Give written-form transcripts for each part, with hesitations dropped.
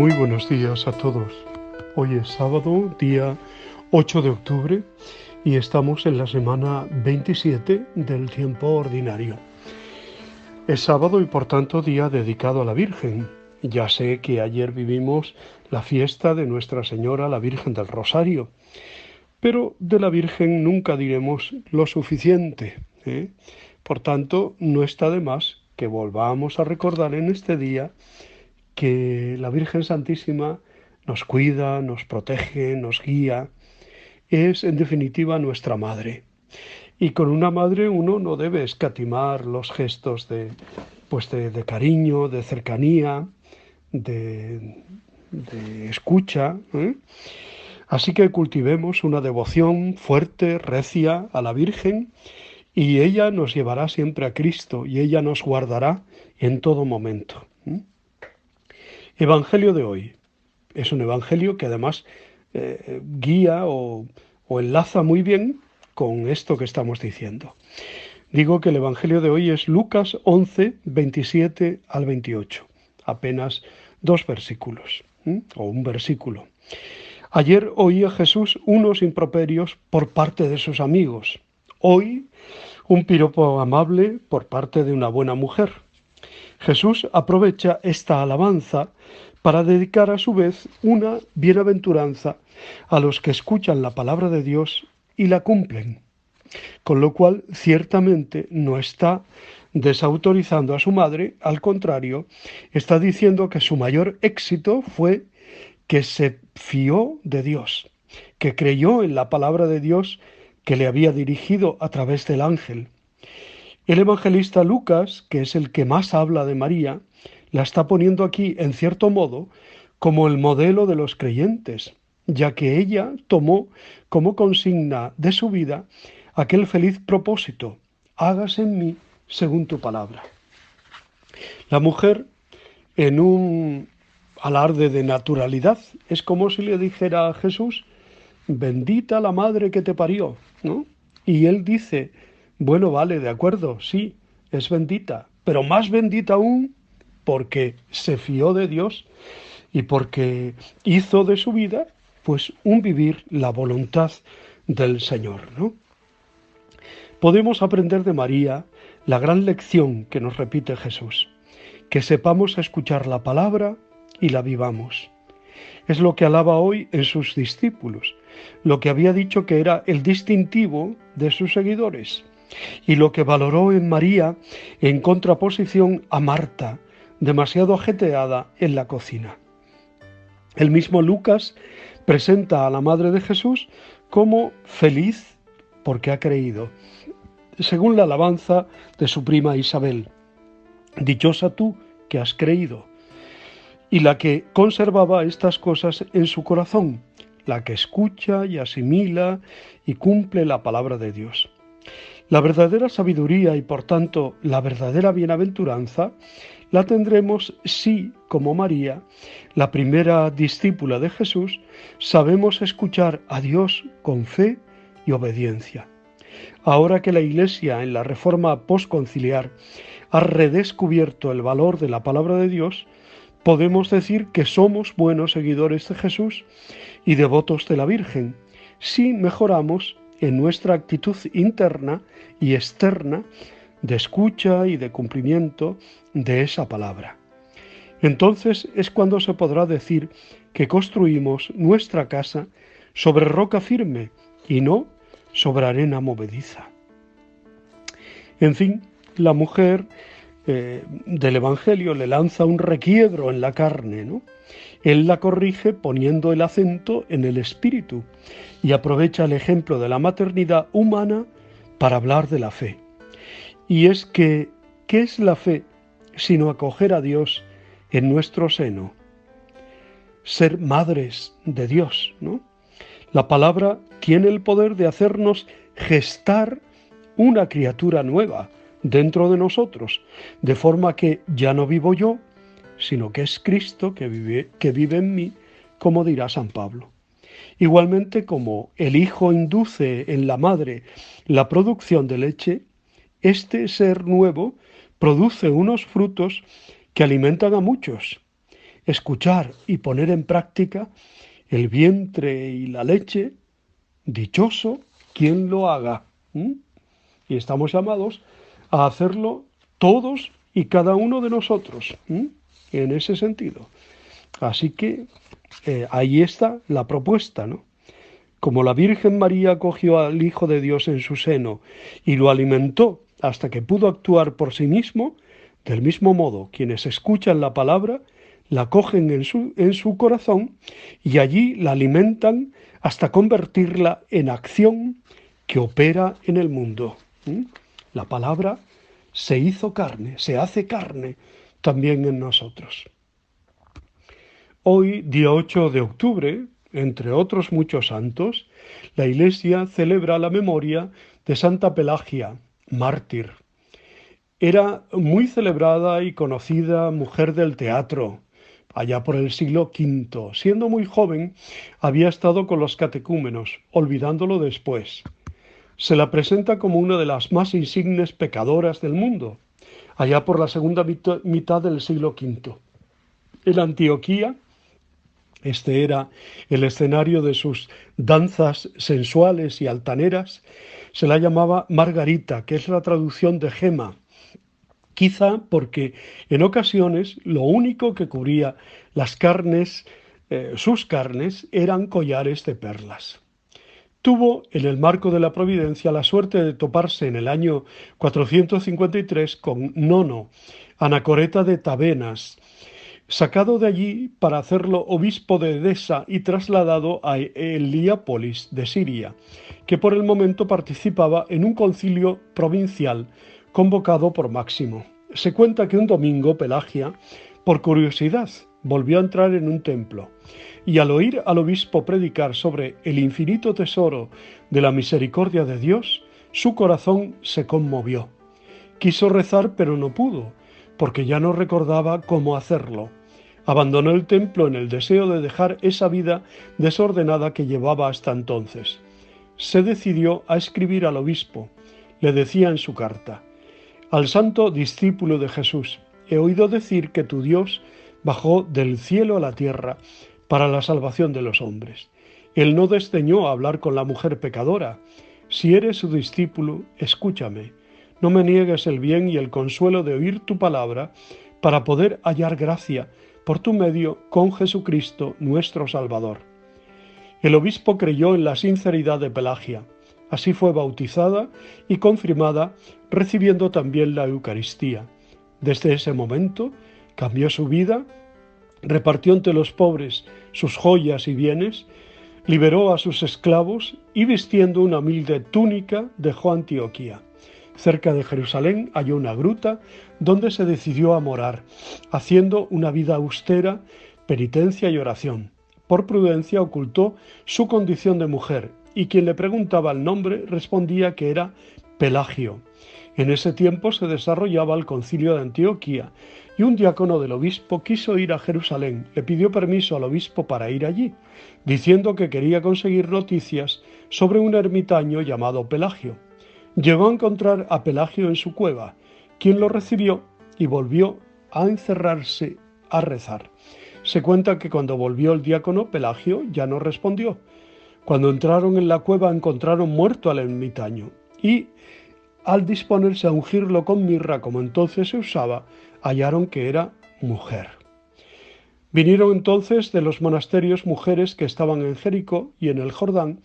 Muy buenos días a todos. Hoy es sábado, día 8 de octubre, y estamos en la semana 27 del tiempo ordinario. Es sábado y por tanto día dedicado a la Virgen. Ya sé que ayer vivimos la fiesta de Nuestra Señora, la Virgen del Rosario, pero de la Virgen nunca diremos lo suficiente, ¿eh? Por tanto, no está de más que volvamos a recordar en este día que la Virgen Santísima nos cuida, nos protege, nos guía, es en definitiva nuestra madre. Y con una madre uno no debe escatimar los gestos de cariño, de cercanía, de escucha, ¿eh? Así que cultivemos una devoción fuerte, recia a la Virgen, y ella nos llevará siempre a Cristo y ella nos guardará en todo momento. Evangelio de hoy. Es un evangelio que además guía o enlaza muy bien con esto que estamos diciendo. Digo que el evangelio de hoy es Lucas 11, 27 al 28. Apenas dos versículos, o un versículo. Ayer oía Jesús unos improperios por parte de sus amigos. Hoy un piropo amable por parte de una buena mujer. Jesús aprovecha esta alabanza para dedicar a su vez una bienaventuranza a los que escuchan la palabra de Dios y la cumplen, con lo cual ciertamente no está desautorizando a su madre, al contrario, está diciendo que su mayor éxito fue que se fió de Dios, que creyó en la palabra de Dios que le había dirigido a través del ángel. El evangelista Lucas, que es el que más habla de María, la está poniendo aquí, en cierto modo, como el modelo de los creyentes, ya que ella tomó como consigna de su vida aquel feliz propósito: hágase en mí según tu palabra. La mujer, en un alarde de naturalidad, es como si le dijera a Jesús: bendita la madre que te parió, ¿no? Y él dice: bueno, vale, de acuerdo, sí, es bendita, pero más bendita aún porque se fió de Dios y porque hizo de su vida, pues, un vivir la voluntad del Señor, ¿no? Podemos aprender de María la gran lección que nos repite Jesús: que sepamos escuchar la palabra y la vivamos. Es lo que alaba hoy en sus discípulos, lo que había dicho que era el distintivo de sus seguidores, y lo que valoró en María en contraposición a Marta, demasiado ajetreada en la cocina. El mismo Lucas presenta a la Madre de Jesús como feliz porque ha creído, según la alabanza de su prima Isabel: dichosa tú que has creído, y la que conservaba estas cosas en su corazón, la que escucha y asimila y cumple la palabra de Dios. La verdadera sabiduría y por tanto la verdadera bienaventuranza la tendremos si, como María, la primera discípula de Jesús, sabemos escuchar a Dios con fe y obediencia. Ahora que la Iglesia en la reforma postconciliar ha redescubierto el valor de la palabra de Dios, podemos decir que somos buenos seguidores de Jesús y devotos de la Virgen, si mejoramos en nuestra actitud interna y externa de escucha y de cumplimiento de esa palabra. Entonces es cuando se podrá decir que construimos nuestra casa sobre roca firme y no sobre arena movediza. En fin, la mujer del Evangelio le lanza un requiebro en la carne, ¿no? Él la corrige poniendo el acento en el espíritu y aprovecha el ejemplo de la maternidad humana para hablar de la fe. Y es que, ¿qué es la fe sino acoger a Dios en nuestro seno? Ser madres de Dios, ¿no? La palabra tiene el poder de hacernos gestar una criatura nueva dentro de nosotros, de forma que ya no vivo yo, sino que es Cristo que vive en mí, como dirá San Pablo. Igualmente, como el hijo induce en la madre la producción de leche, este ser nuevo produce unos frutos que alimentan a muchos. escuchar y poner en práctica el vientre y la leche, dichoso quien lo haga. ¿Mm? Y estamos llamados a hacerlo todos y cada uno de nosotros, en ese sentido. Así que ahí está la propuesta, ¿no? Como la Virgen María acogió al Hijo de Dios en su seno y lo alimentó hasta que pudo actuar por sí mismo, del mismo modo quienes escuchan la palabra la cogen en su corazón y allí la alimentan hasta convertirla en acción que opera en el mundo. La palabra se hizo carne, se hace carne también en nosotros. Hoy, día 8 de octubre, entre otros muchos santos, la Iglesia celebra la memoria de Santa Pelagia, mártir. Era muy celebrada y conocida mujer del teatro, allá por el siglo V. Siendo muy joven, había estado con los catecúmenos, olvidándolo después. Se la presenta como una de las más insignes pecadoras del mundo, allá por la segunda mitad del siglo V. En Antioquía, este era el escenario de sus danzas sensuales y altaneras, se la llamaba Margarita, que es la traducción de gema, quizá porque en ocasiones lo único que cubría las carnes, sus carnes, eran collares de perlas. Tuvo, en el marco de la providencia, la suerte de toparse en el año 453 con Nono, anacoreta de Tabenas, sacado de allí para hacerlo obispo de Edesa y trasladado a Heliópolis de Siria, que por el momento participaba en un concilio provincial convocado por Máximo. Se cuenta que un domingo Pelagia, por curiosidad, volvió a entrar en un templo y al oír al obispo predicar sobre el infinito tesoro de la misericordia de Dios, su corazón se conmovió. Quiso rezar pero no pudo, porque ya no recordaba cómo hacerlo. Abandonó el templo en el deseo de dejar esa vida desordenada que llevaba hasta entonces. Se decidió a escribir al obispo. Le decía en su carta: al santo discípulo de Jesús, he oído decir que tu Dios bajó del cielo a la tierra para la salvación de los hombres. Él no desdeñó hablar con la mujer pecadora. Si eres su discípulo, escúchame. No me niegues el bien y el consuelo de oír tu palabra para poder hallar gracia por tu medio con Jesucristo nuestro Salvador. El obispo creyó en la sinceridad de Pelagia. Así fue bautizada y confirmada, recibiendo también la Eucaristía. Desde ese momento cambió su vida, repartió entre los pobres sus joyas y bienes, liberó a sus esclavos y vistiendo una humilde túnica dejó Antioquía. Cerca de Jerusalén halló una gruta donde se decidió a morar, haciendo una vida austera, penitencia y oración. Por prudencia ocultó su condición de mujer y quien le preguntaba el nombre respondía que era Pelagio. En ese tiempo se desarrollaba el concilio de Antioquía y un diácono del obispo quiso ir a Jerusalén. Le pidió permiso al obispo para ir allí, diciendo que quería conseguir noticias sobre un ermitaño llamado Pelagio. Llegó a encontrar a Pelagio en su cueva, quien lo recibió y volvió a encerrarse a rezar. Se cuenta que cuando volvió el diácono, Pelagio ya no respondió. Cuando entraron en la cueva encontraron muerto al ermitaño y, al disponerse a ungirlo con mirra como entonces se usaba, hallaron que era mujer. Vinieron entonces de los monasterios mujeres que estaban en Jericó y en el Jordán,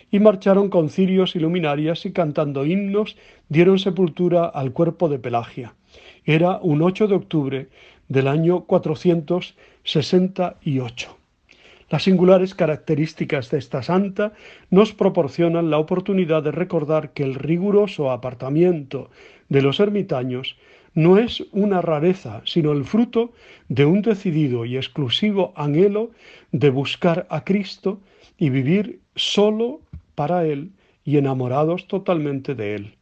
y marcharon con cirios y luminarias y cantando himnos dieron sepultura al cuerpo de Pelagia. Era un 8 de octubre del año 468. Las singulares características de esta santa nos proporcionan la oportunidad de recordar que el riguroso apartamiento de los ermitaños no es una rareza, sino el fruto de un decidido y exclusivo anhelo de buscar a Cristo y vivir solo para Él y enamorados totalmente de Él.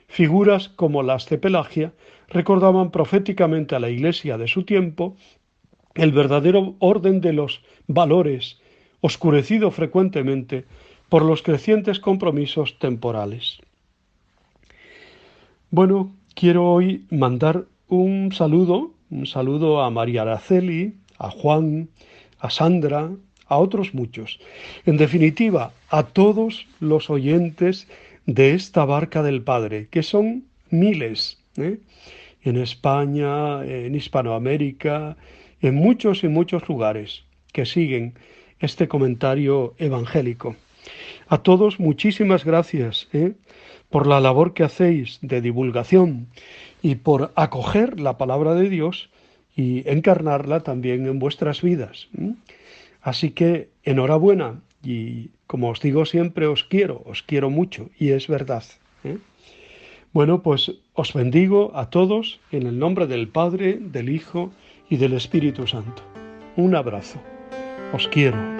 Figuras como las de Pelagia recordaban proféticamente a la Iglesia de su tiempo el verdadero orden de los valores, oscurecido frecuentemente por los crecientes compromisos temporales. Bueno, quiero hoy mandar un saludo a María Araceli, a Juan, a Sandra, a otros muchos. En definitiva, a todos los oyentes de esta barca del Padre, que son miles, en España, en Hispanoamérica, en muchos y muchos lugares que siguen este comentario evangélico. A todos muchísimas gracias por la labor que hacéis de divulgación y por acoger la palabra de Dios y encarnarla también en vuestras vidas. Así que enhorabuena y como os digo siempre, os quiero mucho y es verdad. Bueno, pues os bendigo a todos en el nombre del Padre, del Hijo y del Espíritu Santo. Un abrazo. Os quiero.